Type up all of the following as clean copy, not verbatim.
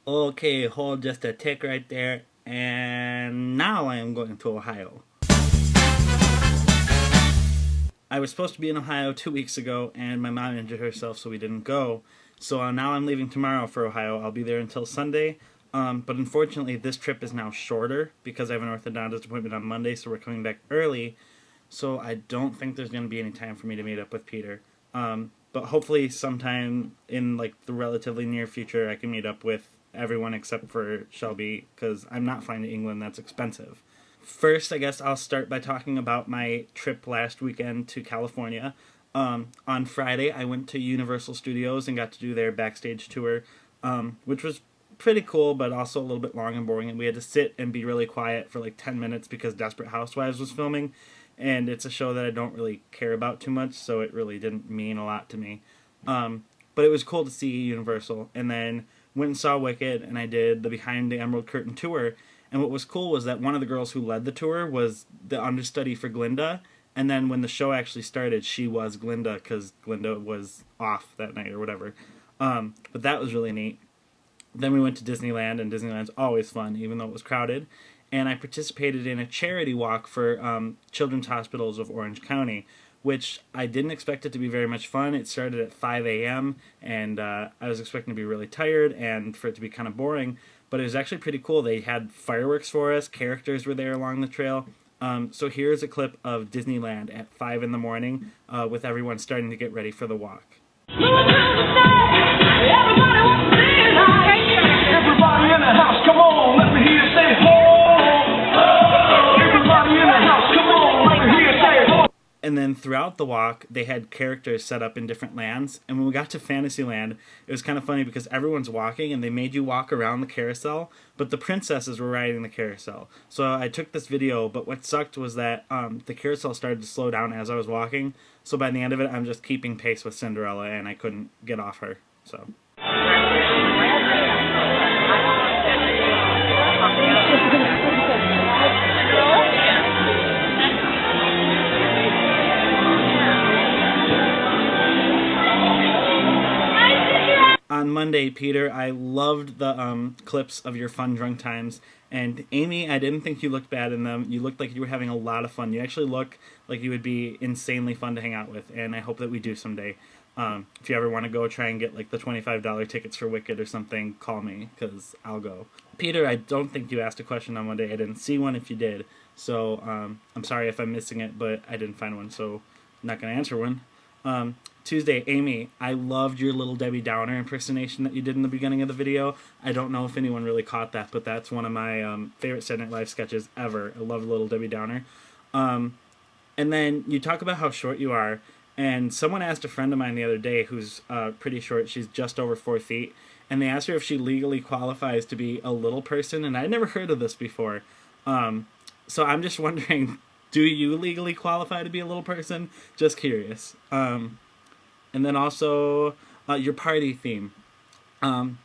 Okay, hold just a tick right there. And now I am going to Ohio. I was supposed to be in Ohio 2 weeks ago, and my mom injured herself, so we didn't go. So now I'm leaving tomorrow for Ohio. I'll be there until Sunday. But unfortunately, this trip is now shorter because I have an orthodontist appointment on Monday, so we're coming back early. So I don't think there's going to be any time for me to meet up with Peter. But hopefully sometime in like the relatively near future, I can meet up with everyone except for Shelby, because I'm not flying to England. That's expensive. First, I guess I'll start by talking about my trip last weekend to California. On Friday, I went to Universal Studios and got to do their backstage tour, which was pretty cool, but also a little bit long and boring. And we had to sit and be really quiet for like 10 minutes because Desperate Housewives was filming, and it's a show that I don't really care about too much, so it really didn't mean a lot to me. But it was cool to see Universal, and then went and saw Wicked, and I did the Behind the Emerald Curtain tour. And what was cool was that one of the girls who led the tour was the understudy for Glinda, and then when the show actually started, she was Glinda, because Glinda was off that night or whatever. But that was really neat. Then we went to Disneyland, and Disneyland's always fun, even though it was crowded. And I participated in a charity walk for Children's Hospitals of Orange County, which I didn't expect it to be very much fun. It started at 5 a.m., and I was expecting to be really tired and for it to be kind of boring. But it was actually pretty cool. They had fireworks for us. Characters were there along the trail. So here's a clip of Disneyland at 5 in the morning with everyone starting to get ready for the walk. Everybody in the house, come on, let me hear you say ho. Everybody in the house, come on, let me hear you say ho. And then throughout the walk, they had characters set up in different lands. And when we got to Fantasyland, it was kind of funny because everyone's walking and they made you walk around the carousel, but the princesses were riding the carousel. So I took this video, but what sucked was that the carousel started to slow down as I was walking. So by the end of it, I'm just keeping pace with Cinderella, and I couldn't get off her. So. On Monday, Peter, I loved the clips of your fun drunk times. And Amy, I didn't think you looked bad in them. You looked like you were having a lot of fun. You actually look like you would be insanely fun to hang out with. And I hope that we do someday. If you ever want to go try and get like the $25 tickets for Wicked or something, call me, because I'll go. Peter, I don't think you asked a question on Monday. I didn't see one if you did. So I'm sorry if I'm missing it, but I didn't find one, so I'm not going to answer one. Tuesday, Amy, I loved your little Debbie Downer impersonation that you did in the beginning of the video. I don't know if anyone really caught that, but that's one of my favorite Saturday Night Live sketches ever. I love little Debbie Downer. And then you talk about how short you are, and someone asked a friend of mine the other day who's pretty short. She's just over 4 feet, and they asked her if she legally qualifies to be a little person, and I'd never heard of this before. So I'm just wondering, do you legally qualify to be a little person? Just curious. And then also your party theme. I'm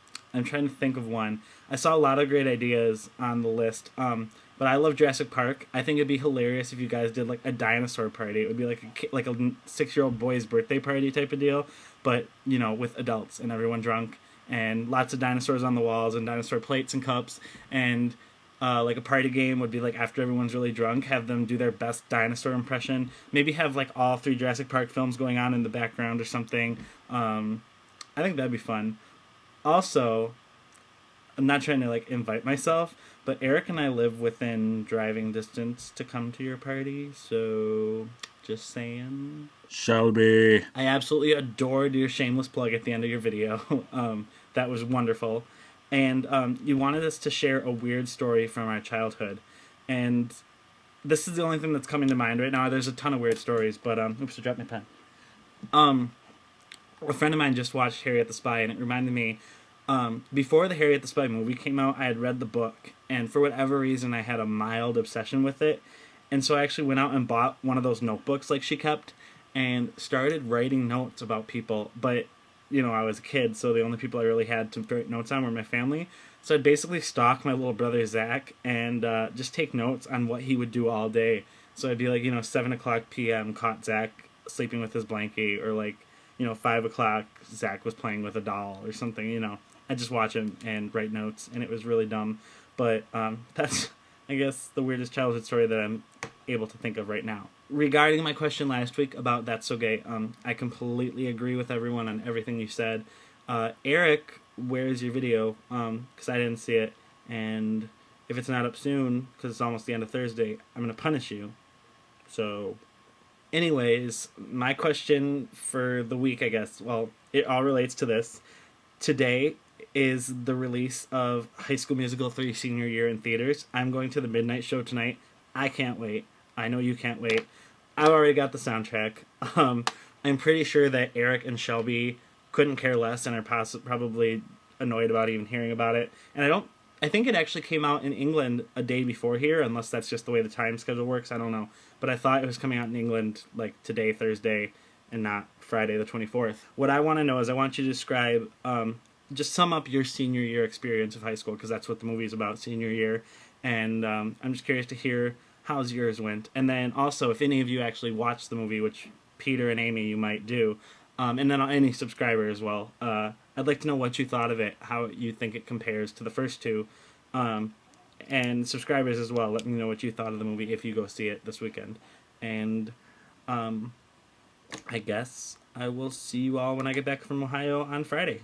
trying to think of one. I saw a lot of great ideas on the list, but I love Jurassic Park. I think it'd be hilarious if you guys did like a dinosaur party. It would be like a 6-year-old boy's birthday party type of deal, but you know, with adults and everyone drunk and lots of dinosaurs on the walls and dinosaur plates and cups, and like a party game would be like after everyone's really drunk, have them do their best dinosaur impression. Maybe have like all 3 Jurassic Park films going on in the background or something. I think that'd be fun. Also, I'm not trying to like invite myself, but Eric and I live within driving distance to come to your party, so just saying. Shelby. I absolutely adored your shameless plug at the end of your video. That was wonderful. And you wanted us to share a weird story from our childhood. And this is the only thing that's coming to mind right now. There's a ton of weird stories, but oops, I dropped my pen. A friend of mine just watched Harriet the Spy, and it reminded me, before the Harriet the Spy movie came out, I had read the book, and for whatever reason, I had a mild obsession with it. And so I actually went out and bought one of those notebooks like she kept, and started writing notes about people, but you know, I was a kid, so the only people I really had to write notes on were my family. So I'd basically stalk my little brother Zach and just take notes on what he would do all day. So I'd be like, 7 o'clock p.m. caught Zach sleeping with his blankie, or like, 5 o'clock Zach was playing with a doll or something, I just watch them and write notes, and it was really dumb. But that's, I guess, the weirdest childhood story that I'm able to think of right now. Regarding my question last week about That's So Gay, I completely agree with everyone on everything you said. Eric, where's your video? Because I didn't see it, and if it's not up soon, because it's almost the end of Thursday, I'm going to punish you. So, anyways, my question for the week, I guess, well, it all relates to this. Today is the release of High School Musical 3 Senior Year in theaters. I'm going to the midnight show tonight. I can't wait. I know you can't wait. I've already got the soundtrack. I'm pretty sure that Eric and Shelby couldn't care less and are probably annoyed about even hearing about it. And I think it actually came out in England a day before here, unless that's just the way the time schedule works. I don't know. But I thought it was coming out in England like today, Thursday, and not Friday the 24th. What I want to know is I want you to describe, just sum up your senior year experience of high school, because that's what the movie's about, senior year. And I'm just curious to hear how's yours went. And then also, if any of you actually watched the movie, which Peter and Amy, you might do, and then any subscriber as well, I'd like to know what you thought of it, how you think it compares to the first two. And subscribers as well, let me know what you thought of the movie if you go see it this weekend. And I guess I will see you all when I get back from Ohio on Friday.